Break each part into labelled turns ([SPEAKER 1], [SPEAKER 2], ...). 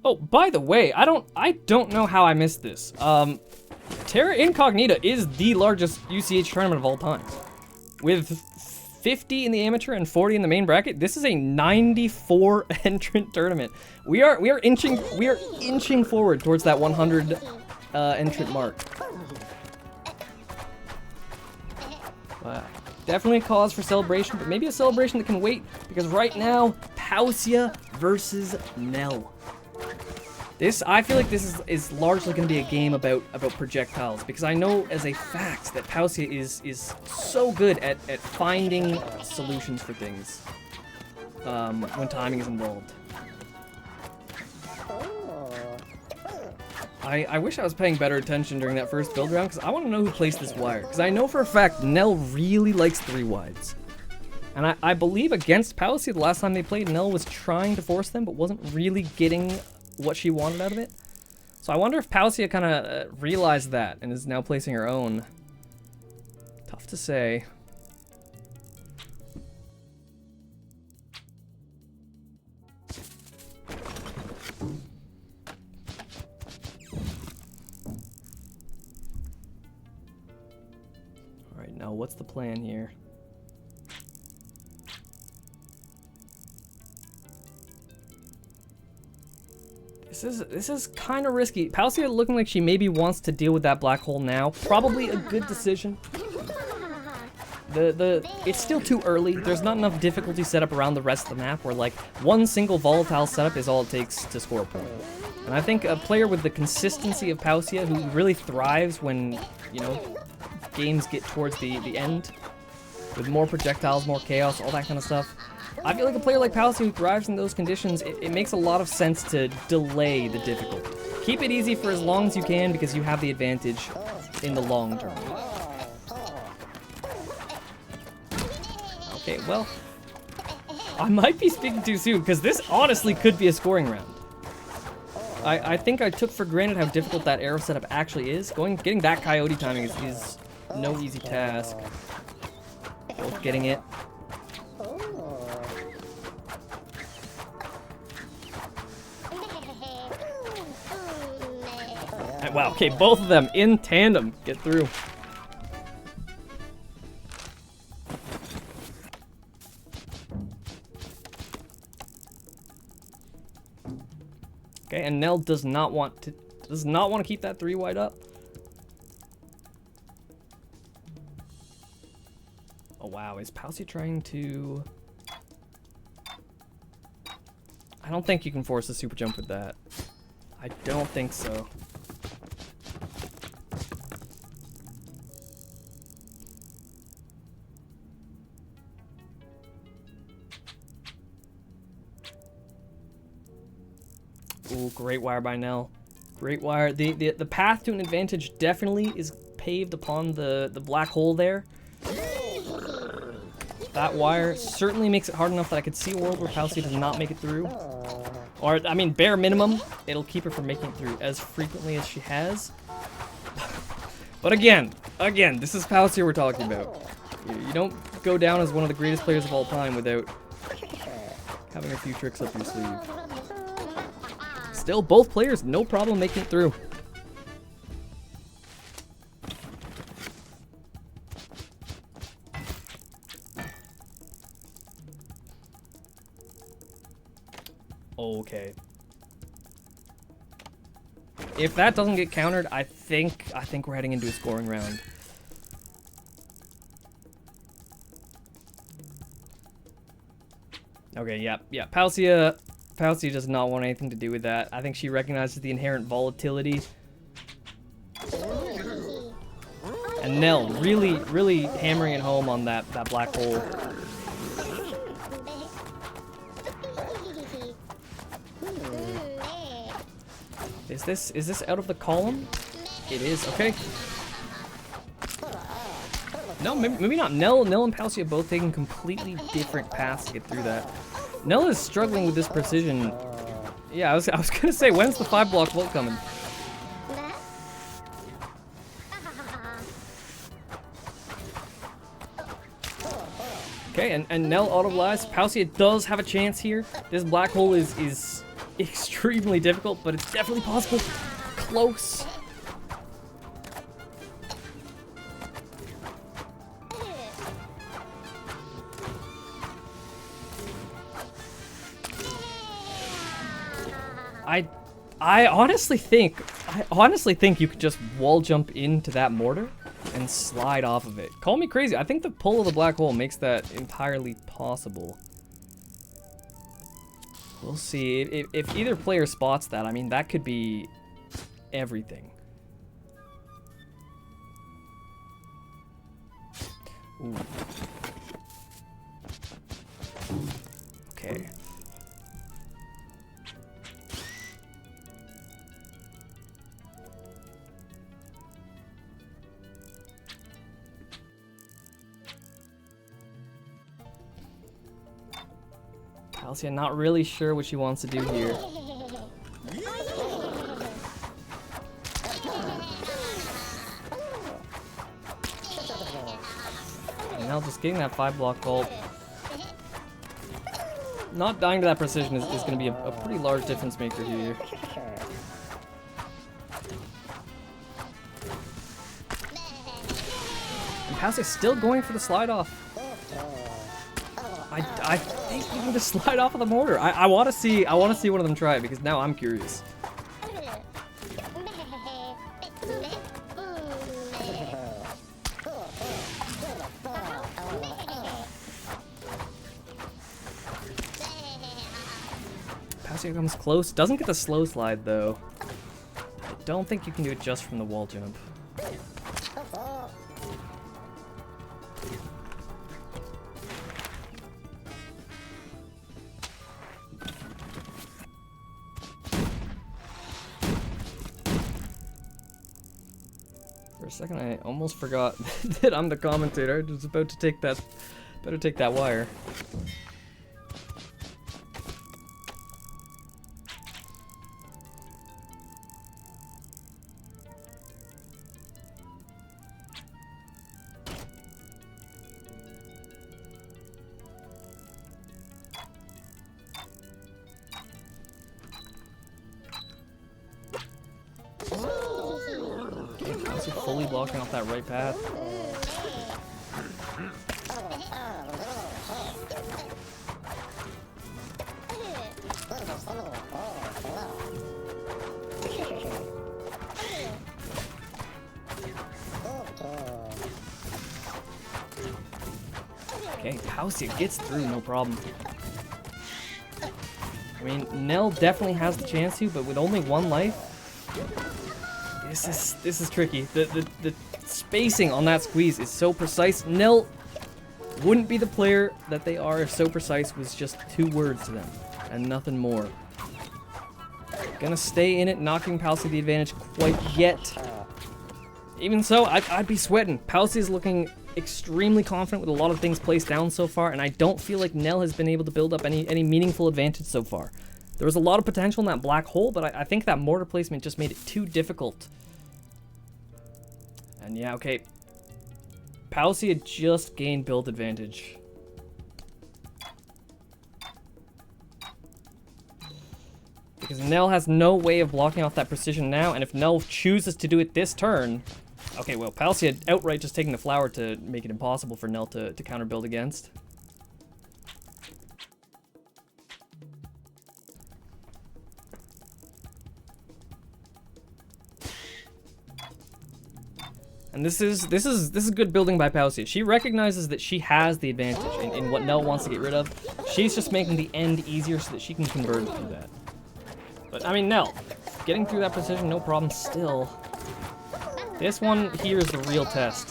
[SPEAKER 1] Oh, by the way, I don't know how I missed this. Terra Incognita is the largest UCH tournament of all time. With 50 in the amateur and 40 in the main bracket, this is a 94 entrant tournament. We are inching forward towards that 100 entrant mark. Wow. Definitely a cause for celebration, but maybe a celebration that can wait, because right now, Pacia versus Nell. I feel like this is largely going to be a game about projectiles, because I know as a fact that Paucia is so good at finding solutions for things when timing is involved. I wish I was paying better attention during that first build round, because I want to know who placed this wire, because I know for a fact Nell really likes 3 wides. And I believe against Paucia, the last time they played, Nell was trying to force them, but wasn't really getting what she wanted out of it. So I wonder if Paucia kind of realized that and is now placing her own. Tough to say. All right, now what's the plan here? This is kind of risky. Pacia looking like she maybe wants to deal with that black hole now. Probably a good decision. It's still too early. There's not enough difficulty set up around the rest of the map where like one single volatile setup is all it takes to score a point. And I think a player with the consistency of Pacia, who really thrives when, you know, games get towards the end, with more projectiles, more chaos, all that kind of stuff. I feel like a player like Pacia who thrives in those conditions, it makes a lot of sense to delay the difficulty. Keep it easy for as long as you can because you have the advantage in the long term. Okay, well, I might be speaking too soon because this honestly could be a scoring round. I think I took for granted how difficult that arrow setup actually is. Getting that coyote timing is no easy task. Both getting it. Wow, okay, both of them in tandem get through. Okay, and Nell does not want to keep that 3 wide up. Oh wow, is Pacia trying to? I don't think you can force a super jump with that. I don't think so. Ooh, great wire by Nell. Great wire. The path to an advantage definitely is paved upon the black hole there. That wire certainly makes it hard enough that I could see a world where Pacia does not make it through. Or, I mean, bare minimum, it'll keep her from making it through as frequently as she has. But again, this is Pacia we're talking about. You don't go down as one of the greatest players of all time without having a few tricks up your sleeve. Still, both players, no problem making it through. Okay. If that doesn't get countered, I think we're heading into a scoring round. Okay, yeah. Pacia does not want anything to do with that. I think she recognizes the inherent volatility. And Nell really hammering it home on that black hole. Is this out of the column? It is, okay. No, maybe not. Nell and Pacia both taking completely different paths to get through that. Nell is struggling with this precision. Yeah, I was gonna say, when's the 5-block float coming? Okay, and Nell auto-blasts. Pacia does have a chance here. This black hole is extremely difficult, but it's definitely possible. Close. I honestly think you could just wall jump into that mortar and slide off of it. Call me crazy. I think the pull of the black hole makes that entirely possible. We'll see. If either player spots that, I mean, that could be everything. Ooh. Okay. Pacia, not really sure what she wants to do here. And now just getting that 5-block vault. Not dying to that precision is going to be a pretty large difference maker here. And Pacia's still going for the slide off. I think you can just slide off of the mortar. I want to see one of them try it because now I'm curious. Pacia comes close. Doesn't get the slow slide though. I don't think you can do it just from the wall jump. For a second, I almost forgot that I'm the commentator. I was about to take that. Better take that wire. Fully blocking off that right path. Okay, Paucia gets through, no problem. I mean, Nell definitely has the chance to, but with only 1 life, this is tricky. The spacing on that squeeze is so precise. Nell wouldn't be the player that they are if so precise was just 2 words to them and nothing more. Gonna stay in it, not giving Paucia the advantage quite yet. Even so, I'd be sweating. Paucia is looking extremely confident with a lot of things placed down so far, and I don't feel like Nell has been able to build up any meaningful advantage so far. There was a lot of potential in that black hole, but I think that mortar placement just made it too difficult. And yeah, okay. Paucia just gained build advantage. Because Nell has no way of blocking off that precision now, and if Nell chooses to do it this turn... Okay, well, Paucia outright just taking the flower to make it impossible for Nell to counter build against. And this is good building by Paucia. She recognizes that she has the advantage in what Nell wants to get rid of. She's just making the end easier so that she can convert through that. But I mean, Nell, getting through that precision, no problem still. This one here is the real test.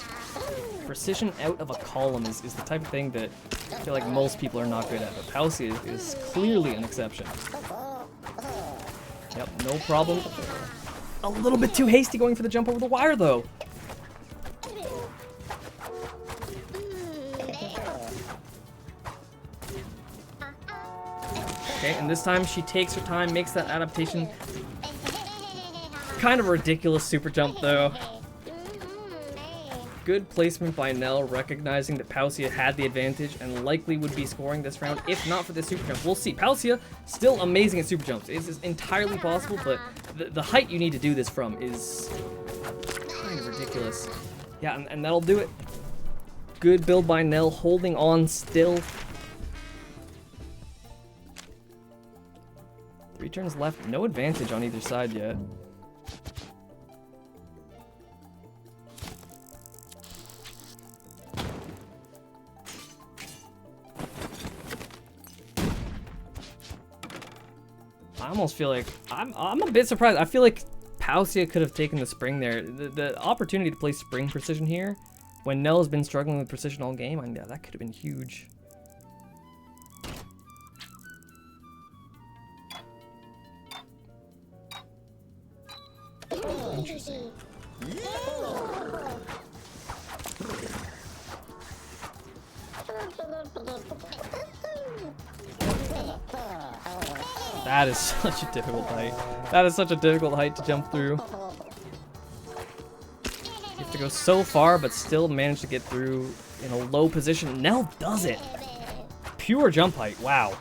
[SPEAKER 1] Precision out of a column is the type of thing that I feel like most people are not good at, but Paucia is clearly an exception. Yep, no problem. A little bit too hasty going for the jump over the wire, though. Okay, and this time she takes her time, makes that adaptation. Kind of a ridiculous super jump, though. Good placement by Nell, recognizing that Pacia had the advantage and likely would be scoring this round, if not for the super jump. We'll see. Pacia, still amazing at super jumps. It is entirely possible, but the height you need to do this from is kind of ridiculous. Yeah, and that'll do it. Good build by Nell, holding on still. 3 turns left, no advantage on either side yet. I almost feel like I'm a bit surprised. I feel like Paucia could have taken the spring there. The opportunity to play spring precision here, when Nell has been struggling with precision all game, I mean, yeah, that could have been huge. Interesting. That is such a difficult height. That is such a difficult height to jump through. You have to go so far, but still manage to get through in a low position. Nell does it. Pure jump height. Wow.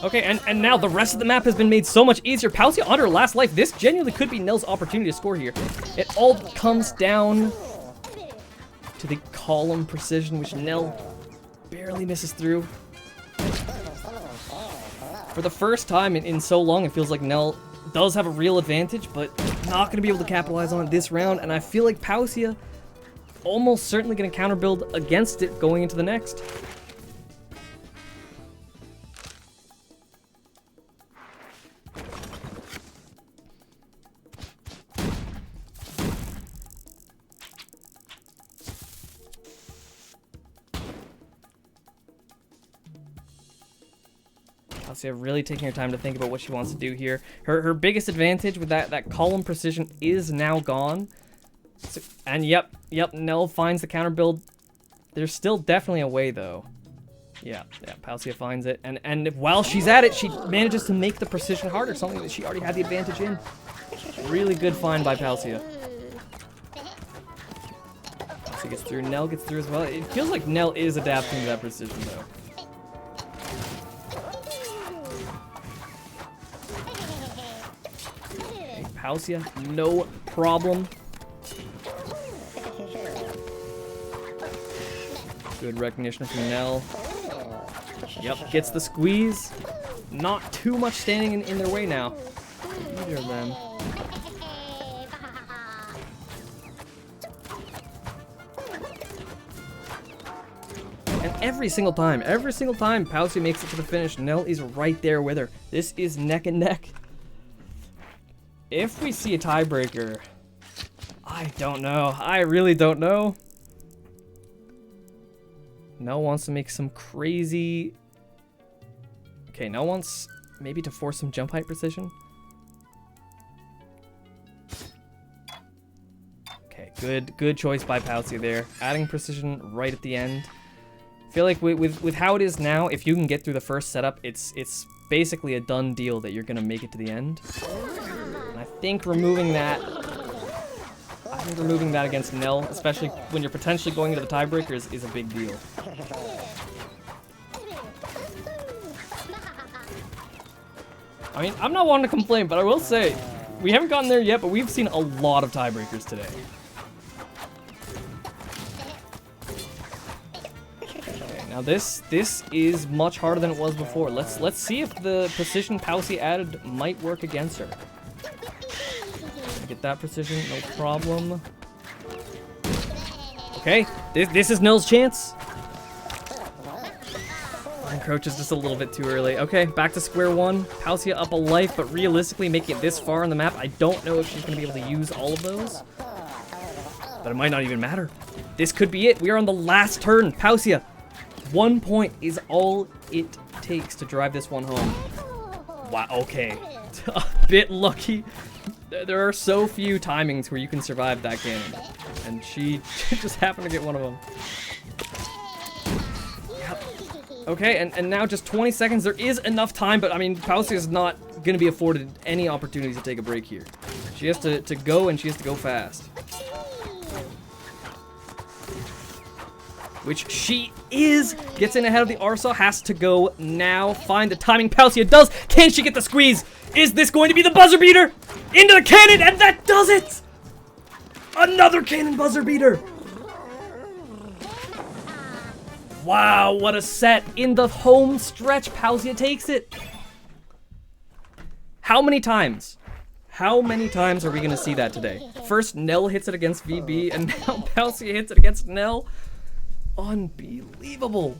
[SPEAKER 1] Okay, and now the rest of the map has been made so much easier. Pacia on her last life. This genuinely could be Nell's opportunity to score here. It all comes down to the column precision, which Nell barely misses through. For the first time in so long, it feels like Nell does have a real advantage, but not going to be able to capitalize on it this round. And I feel like Paucia almost certainly going to counter build against it going into the next. Paucia really taking her time to think about what she wants to do here. Her biggest advantage with that column precision is now gone. So, and yep, Nell finds the counter build. There's still definitely a way though. Yeah, Paucia finds it. And while she's at it, she manages to make the precision harder, something that she already had the advantage in. Really good find by Paucia. Paucia gets through, Nell gets through as well. It feels like Nell is adapting to that precision though. Pacia, no problem. Good recognition from Nell. Yep, gets the squeeze. Not too much standing in their way now. Either of them. And every single time Pacia makes it to the finish, Nell is right there with her. This is neck and neck. If we see a tiebreaker, I don't know. I really don't know. Nell wants to make some crazy... Okay, Nell wants maybe to force some jump height precision. Okay, good choice by Paucia there. Adding precision right at the end. I feel like with how it is now, if you can get through the first setup, it's basically a done deal that you're gonna make it to the end. I think removing that against Nell, especially when you're potentially going into the tiebreaker, is a big deal. I mean, I'm not wanting to complain, but I will say, we haven't gotten there yet, but we've seen a lot of tiebreakers today. Okay, now this is much harder than it was before. Let's see if the precision Paucia added might work against her. Get that precision, no problem. Okay, this is Nell's chance. Encroaches just a little bit too early. Okay, back to square one. Paucia up a life, but realistically making it this far on the map, I don't know if she's going to be able to use all of those. But it might not even matter. This could be it. We are on the last turn. Paucia, 1 point is all it takes to drive this one home. Wow, okay. A bit lucky. There are so few timings where you can survive that game, and she just happened to get one of them. Yep. Okay, and now just 20 seconds. There is enough time, but I mean, Paucia is not going to be afforded any opportunities to take a break here. She has to go, and she has to go fast. which she is. Gets in ahead of the Arsaw, has to go now. Find the timing. Pacia does. Can she get the squeeze? Is this going to be the buzzer beater? Into the cannon, and that does it! Another cannon buzzer beater! Wow, what a set. In the home stretch, Pacia takes it. How many times? How many times are we gonna see that today? First, Nell hits it against VB, and now Pacia hits it against Nell. Unbelievable.